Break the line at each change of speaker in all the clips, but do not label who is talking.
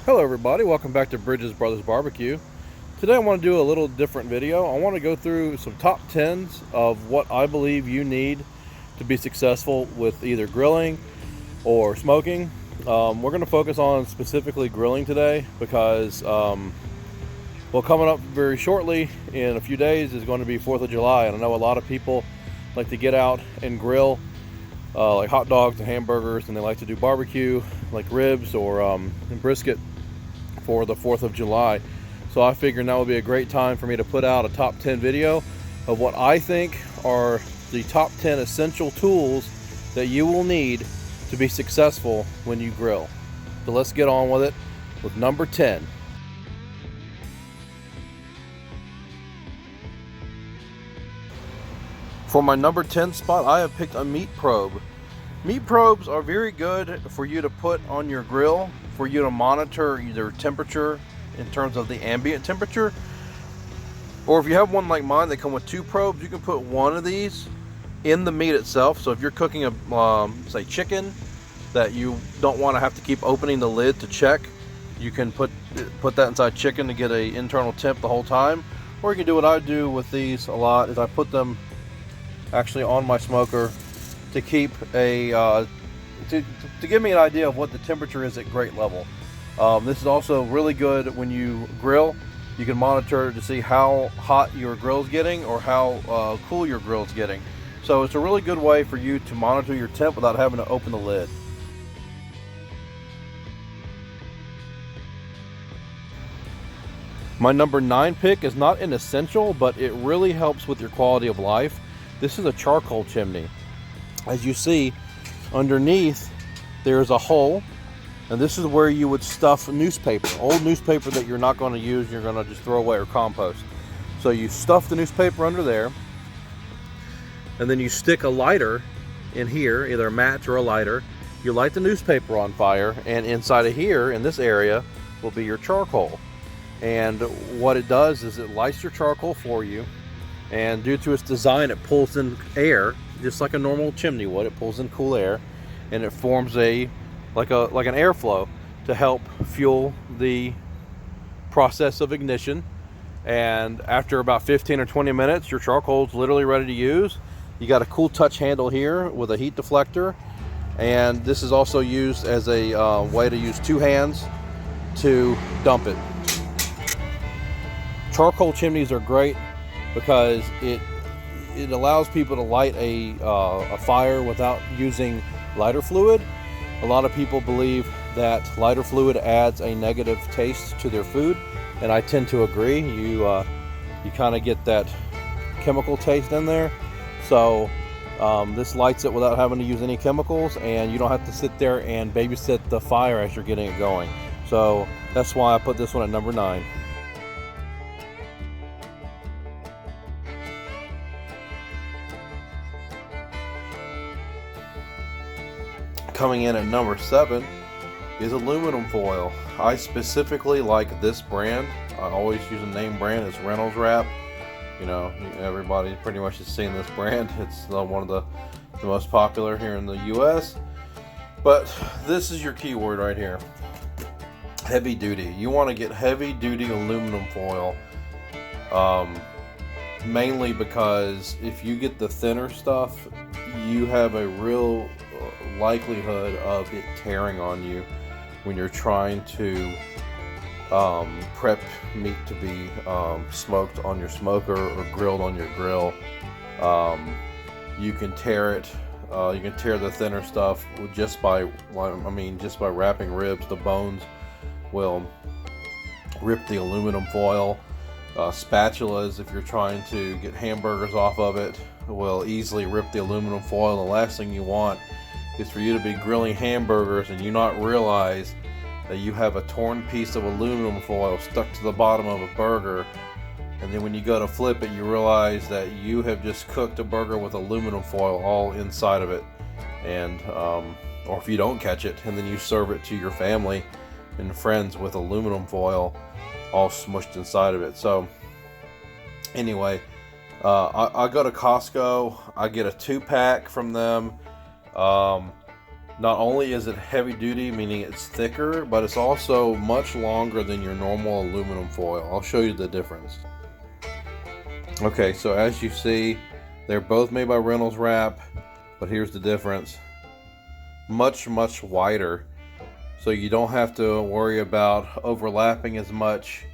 Hello everybody, welcome back to Bridges Brothers Barbecue. Today I want to do a little different video. I want to go through some top 10s of what I believe you need to be successful with either grilling or smoking. We're going to focus on specifically grilling today because, coming up very shortly in a few days is going to be 4th of July, and I know a lot of people like to get out and grill like hot dogs and hamburgers, and they like to do barbecue like ribs or brisket for the 4th of July. So I figured now would be a great time for me to put out a top 10 video of what I think are the top 10 essential tools that you will need to be successful when you grill. So let's get on with it with number 10. For my number 10 spot, I have picked a meat probe. Meat probes are very good for you to put on your grill, for you to monitor either temperature in terms of the ambient temperature, or if you have one like mine, they come with two probes. You can put one of these in the meat itself. So if you're cooking a say chicken that you don't want to have to keep opening the lid to check, you can put that inside chicken to get a internal temp the whole time. Or you can do what I do with these a lot, is I put them actually on my smoker to keep a to give me an idea of what the temperature is at grate level. This is also really good when you grill. You can monitor to see how hot your grill's getting or how cool your grill's getting. So it's a really good way for you to monitor your temp without having to open the lid. My number 9 pick is not an essential, but it really helps with your quality of life. This is a charcoal chimney. As you see, underneath there's a hole, and this is where you would stuff newspaper, old newspaper that you're not going to use, you're going to just throw away or compost. So you stuff the newspaper under there, and then you stick a lighter in here, either a match or a lighter. You light the newspaper on fire, and inside of here, in this area, will be your charcoal. And what it does is it lights your charcoal for you, and due to its design, it pulls in air just like a normal chimney would. It pulls in cool air, and it forms like an airflow to help fuel the process of ignition. And after about 15 or 20 minutes, your charcoal is literally ready to use. You got a cool touch handle here with a heat deflector, and this is also used as a way to use two hands to dump it. Charcoal chimneys are great because it allows people to light a fire without using lighter fluid. A lot of people believe that lighter fluid adds a negative taste to their food, and I tend to agree. You kind of get that chemical taste in there. So this lights it without having to use any chemicals, and you don't have to sit there and babysit the fire as you're getting it going. So that's why I put this one at number 9. Coming in at number 7 is aluminum foil. I specifically like this brand. I always use a name brand. It's Reynolds Wrap. You know, everybody pretty much has seen this brand. It's one of the most popular here in the US. But this is your keyword right here. Heavy duty. You want to get heavy duty aluminum foil. Mainly because if you get the thinner stuff, you have a real likelihood of it tearing on you when you're trying to prep meat to be smoked on your smoker or grilled on your grill. You can tear it. You can tear the thinner stuff just by wrapping ribs. The bones will rip the aluminum foil. Spatulas, if you're trying to get hamburgers off of it, will easily rip the aluminum foil. The last thing you want is for you to be grilling hamburgers and you not realize that you have a torn piece of aluminum foil stuck to the bottom of a burger, and then when you go to flip it, you realize that you have just cooked a burger with aluminum foil all inside of it. And or if you don't catch it, and then you serve it to your family and friends with aluminum foil all smushed inside of it. So anyway, I go to Costco. I get a 2-pack from them. Not only is it heavy duty, meaning it's thicker, but it's also much longer than your normal aluminum foil. I'll show you the difference. Okay, so as you see, they're both made by Reynolds Wrap, but here's the difference. Much wider, so you don't have to worry about overlapping as much.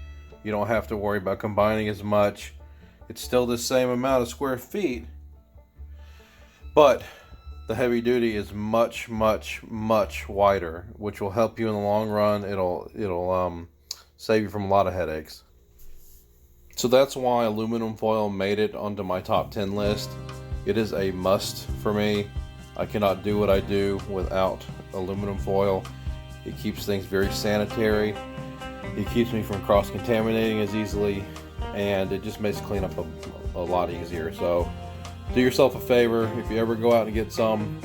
You don't have to worry about combining as much. It's still the same amount of square feet, but the heavy duty is much wider, which will help you in the long run. It'll save you from a lot of headaches. So that's why aluminum foil made it onto my top 10 list. It is a must for me. I cannot do what I do without aluminum foil. It keeps things very sanitary. It keeps me from cross-contaminating as easily, and it just makes cleanup a lot easier. So do yourself a favor, if you ever go out and get some,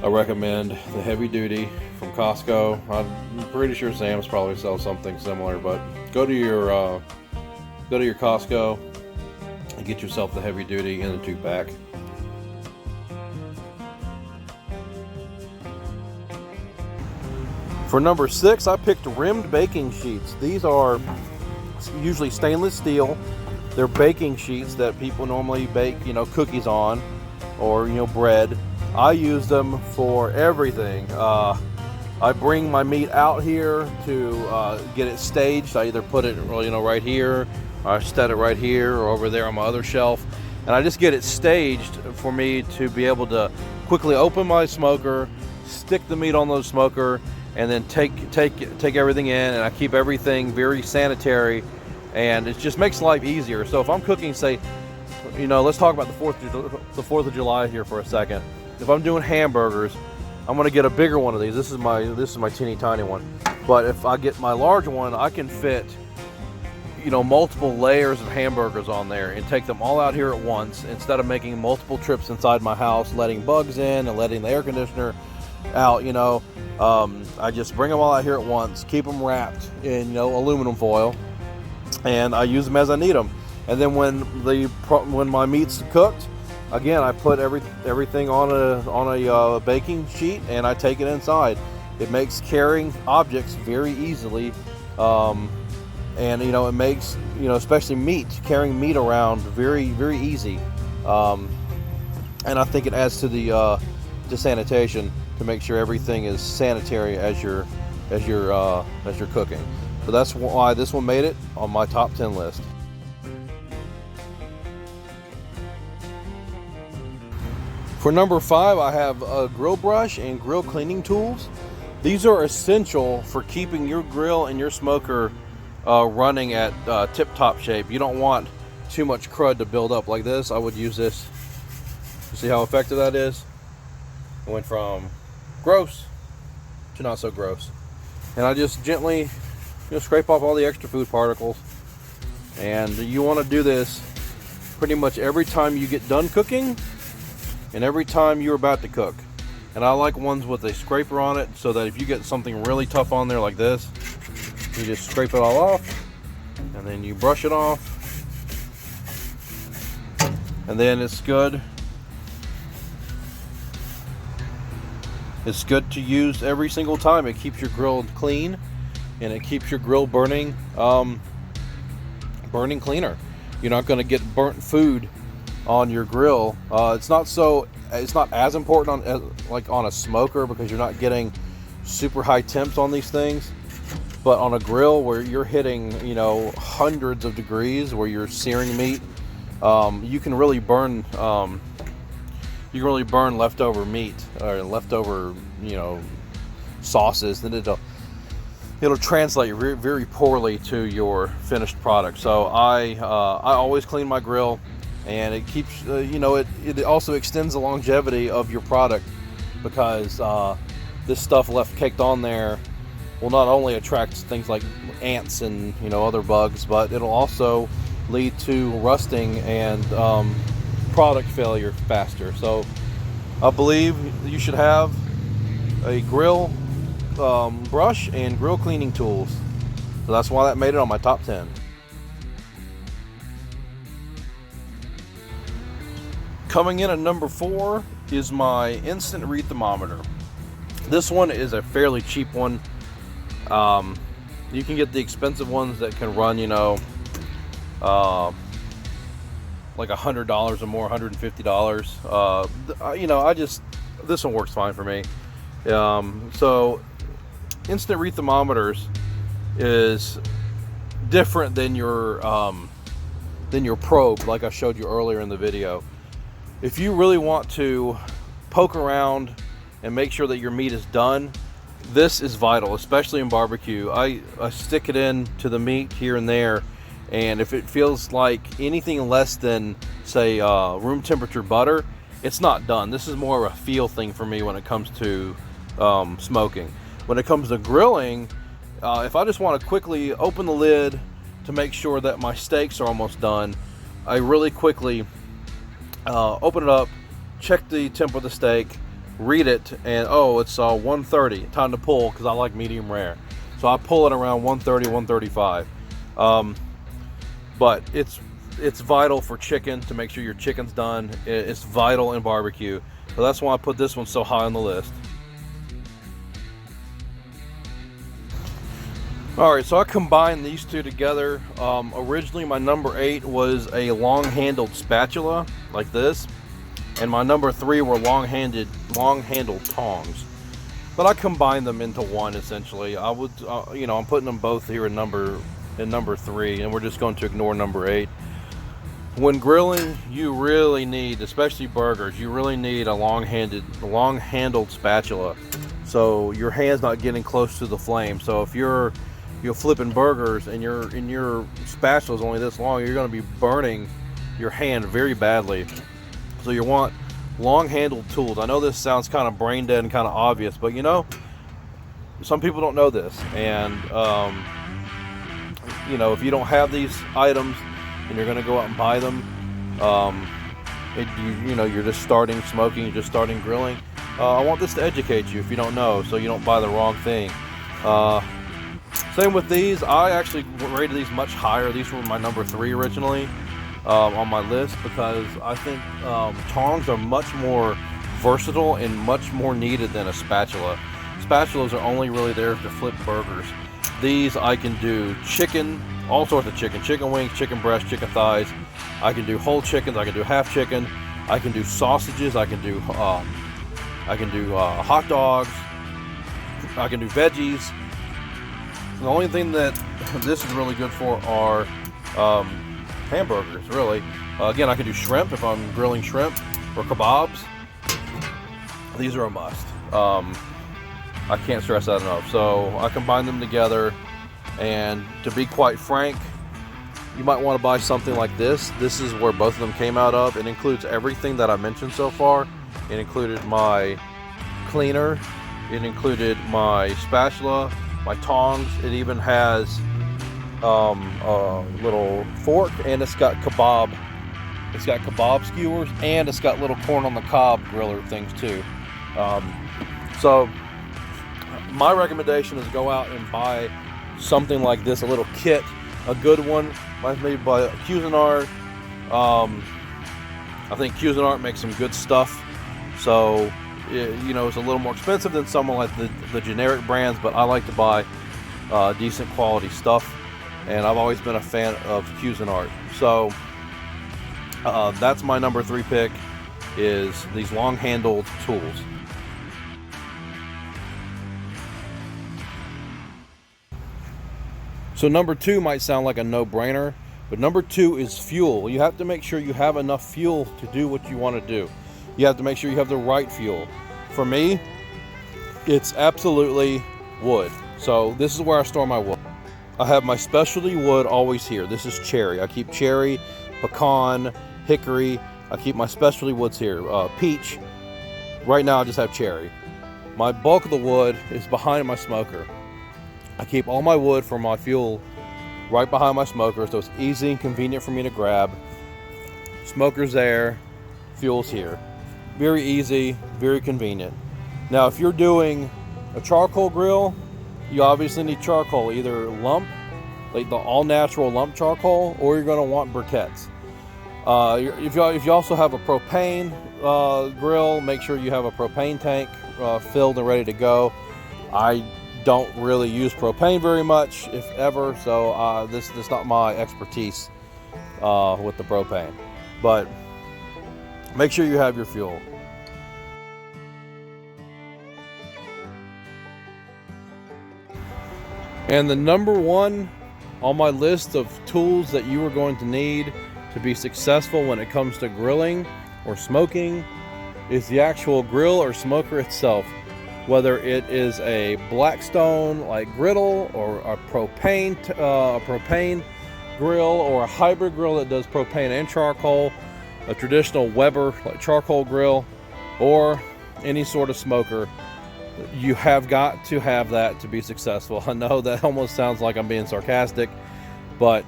I recommend the heavy duty from Costco. I'm pretty sure Sam's probably sells something similar, but go to your Costco and get yourself the heavy duty in the 2-pack. For number 6, I picked rimmed baking sheets. These are usually stainless steel. They're baking sheets that people normally bake, cookies on, or bread. I use them for everything. I bring my meat out here to get it staged. I either put it, right here, or I set it right here, or over there on my other shelf, and I just get it staged for me to be able to quickly open my smoker, stick the meat on the smoker, and then take everything in, and I keep everything very sanitary. And it just makes life easier. So if I'm cooking, say, let's talk about the 4th of July here for a second. If I'm doing hamburgers, I'm gonna get a bigger one of these. This is my teeny tiny one. But if I get my large one, I can fit, multiple layers of hamburgers on there and take them all out here at once, instead of making multiple trips inside my house, letting bugs in and letting the air conditioner out. I just bring them all out here at once, keep them wrapped in aluminum foil, and I use them as I need them. And then when my meat's cooked, again, I put everything on a baking sheet, and I take it inside. It makes carrying objects very easily, and it makes especially carrying meat around very easy. And I think it adds to the sanitation, to make sure everything is sanitary as you're cooking. So that's why this one made it on my top 10 list. For number 5, I have a grill brush and grill cleaning tools. These are essential for keeping your grill and your smoker running at tip-top shape. You don't want too much crud to build up like this. I would use this. You see how effective that is? It went from gross to not so gross. And I just gently scrape off all the extra food particles. And you want to do this pretty much every time you get done cooking and every time you're about to cook. And I like ones with a scraper on it, so that if you get something really tough on there like this, you just scrape it all off, and then you brush it off, and then it's good. It's good to use every single time. It keeps your grill clean, and it keeps your grill burning cleaner. You're not going to get burnt food on your grill. It's not as important on a smoker, because you're not getting super high temps on these things. But on a grill where you're hitting hundreds of degrees, where you're searing meat, you can really burn leftover meat or leftover sauces, and it'll translate very poorly to your finished product. So I always clean my grill, and it keeps it also extends the longevity of your product, because this stuff left caked on there will not only attract things like ants and other bugs, but it'll also lead to rusting and product failure faster. So I believe you should have a grill brush and grill cleaning tools. So that's why that made it on my top 10. Coming in at number 4 is my instant read thermometer. This one is a fairly cheap one. You can get the expensive ones that can run, you know, like $100 or more, $150. You know, this one works fine for me. So instant read thermometers is different than your probe, like I showed you earlier in the video. If you really want to poke around and make sure that your meat is done, this is vital, especially in barbecue. I stick it in to the meat here and there, and if it feels like anything less than, say, room temperature butter, it's not done. This is more of a feel thing for me when it comes to smoking. When it comes to grilling, if I just want to quickly open the lid to make sure that my steaks are almost done, I really quickly open it up, check the temp of the steak, read it, and oh, it's 130. Time to pull, because I like medium rare. So I pull it around 130, 135. But it's vital for chicken to make sure your chicken's done. It's vital in barbecue. So that's why I put this one so high on the list. Alright, so I combined these two together. Originally my number 8 was a long-handled spatula, like this. And my number 3 were long-handled tongs. But I combined them into one, essentially. I would, you know, I'm putting them both here in number 3, and we're just going to ignore number 8. When grilling, you really need, especially burgers, you really need a long-handled spatula, so your hand's not getting close to the flame. So if you're flipping burgers and your spatula is only this long, you're going to be burning your hand very badly. So you want long-handled tools. I know this sounds kind of brain dead and kind of obvious, but you know, some people don't know this. And you know, if you don't have these items and you're going to go out and buy them, you know, you're just starting smoking, you're just starting grilling. I want this to educate you if you don't know, so you don't buy the wrong thing. Same with these. I actually rated these much higher. These were my number 3 originally on my list, because I think tongs are much more versatile and much more needed than a spatula. Spatulas are only really there to flip burgers. These I can do chicken, all sorts of chicken wings, chicken breast, chicken thighs. I can do whole chickens, I can do half chicken, I can do sausages, I can do hot dogs, I can do veggies. The only thing that this is really good for are hamburgers, really. Again, I can do shrimp if I'm grilling shrimp, or kebabs. These are a must. I can't stress that enough. So I combine them together, and to be quite frank, you might want to buy something like this. This is where both of them came out of. It includes everything that I mentioned so far. It included my cleaner, it included my spatula, my tongs. It even has a little fork, and it's got kebab skewers, and it's got little corn on the cob griller things too. So my recommendation is go out and buy something like this, a little kit, a good one. Mine's made by Cuisinart. I think Cuisinart makes some good stuff. So you know, it's a little more expensive than someone like the generic brands, but I like to buy decent quality stuff, and I've always been a fan of Cuisinart. So that's my number 3 pick, is these long-handled tools. So number 2 might sound like a no-brainer, but number 2 is fuel. You have to make sure you have enough fuel to do what you want to do. You have to make sure you have the right fuel. For me, it's absolutely wood. So this is where I store my wood. I have my specialty wood always here. This is cherry. I keep cherry, pecan, hickory. I keep my specialty woods here. Peach. Right now I just have cherry. My bulk of the wood is behind my smoker. I keep all my wood for my fuel right behind my smoker, so it's easy and convenient for me to grab. Smoker's there, fuel's here. Very easy, very convenient. Now, if you're doing a charcoal grill, you obviously need charcoal, either lump, like the all-natural lump charcoal, or you're going to want briquettes. If you also have a propane grill, make sure you have a propane tank filled and ready to go. I don't really use propane very much, if ever, so this is not my expertise with the propane. But make sure you have your fuel. And the number one on my list of tools that you are going to need to be successful when it comes to grilling or smoking is the actual grill or smoker itself. Whether it is a Blackstone like griddle or a propane grill or a hybrid grill that does propane and charcoal, a traditional Weber like charcoal grill, or any sort of smoker, you have got to have that to be successful. I know that almost sounds like I'm being sarcastic, but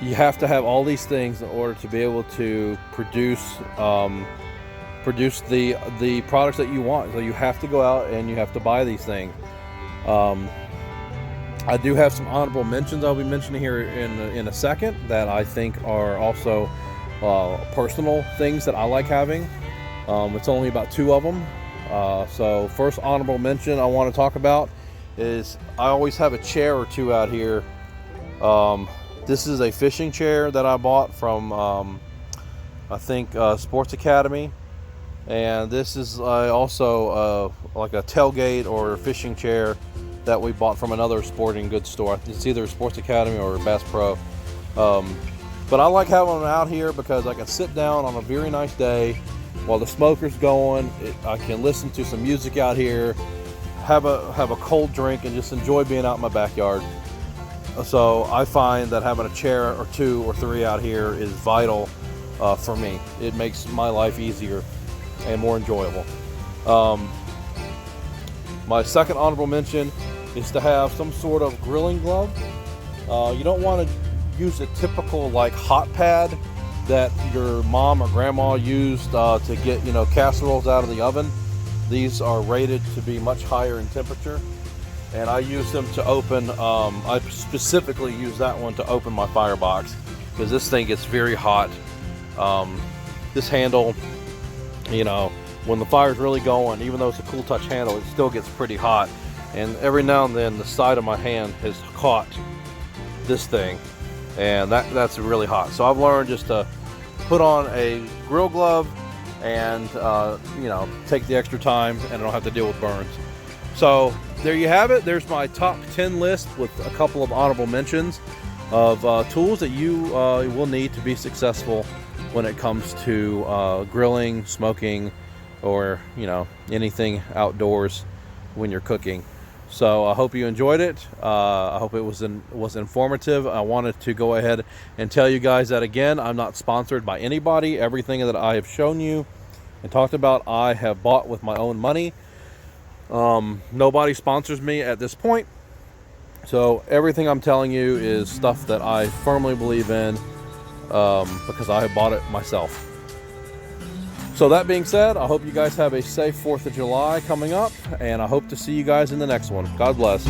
you have to have all these things in order to be able to produce the products that you want. So you have to go out and you have to buy these things. I do have some honorable mentions I'll be mentioning here in a second that I think are also personal things that I like having. It's only about 2 of them. So first honorable mention I want to talk about is I always have a chair or 2 out here. This is a fishing chair that I bought from I think Sports Academy, and this is also like a tailgate or fishing chair that we bought from another sporting goods store. It's either Sports Academy or Bass Pro. But I like having them out here because I can sit down on a very nice day while the smoker's going. I can listen to some music out here, have a cold drink, and just enjoy being out in my backyard. So I find that having a chair or 2 or 3 out here is vital for me. It makes my life easier and more enjoyable. My second honorable mention is to have some sort of grilling glove. You don't want to use a typical like hot pad that your mom or grandma used to get casseroles out of the oven. These are rated to be much higher in temperature, and I use them to open. I specifically use that one to open my firebox because this thing gets very hot. This handle, when the fire's really going, even though it's a cool touch handle, it still gets pretty hot. And every now and then the side of my hand has caught this thing, and that's really hot. So I've learned just to put on a grill glove and take the extra time, and I don't have to deal with burns. So there you have it. There's my top 10 list with a couple of honorable mentions of tools that you will need to be successful when it comes to grilling, smoking, or anything outdoors when you're cooking. So I hope you enjoyed it. I hope it was informative. I wanted to go ahead and tell you guys that again, I'm not sponsored by anybody. Everything that I have shown you and talked about, I have bought with my own money. Nobody sponsors me at this point. So everything I'm telling you is stuff that I firmly believe in because I have bought it myself. So that being said, I hope you guys have a safe 4th of July coming up, and I hope to see you guys in the next one. God bless.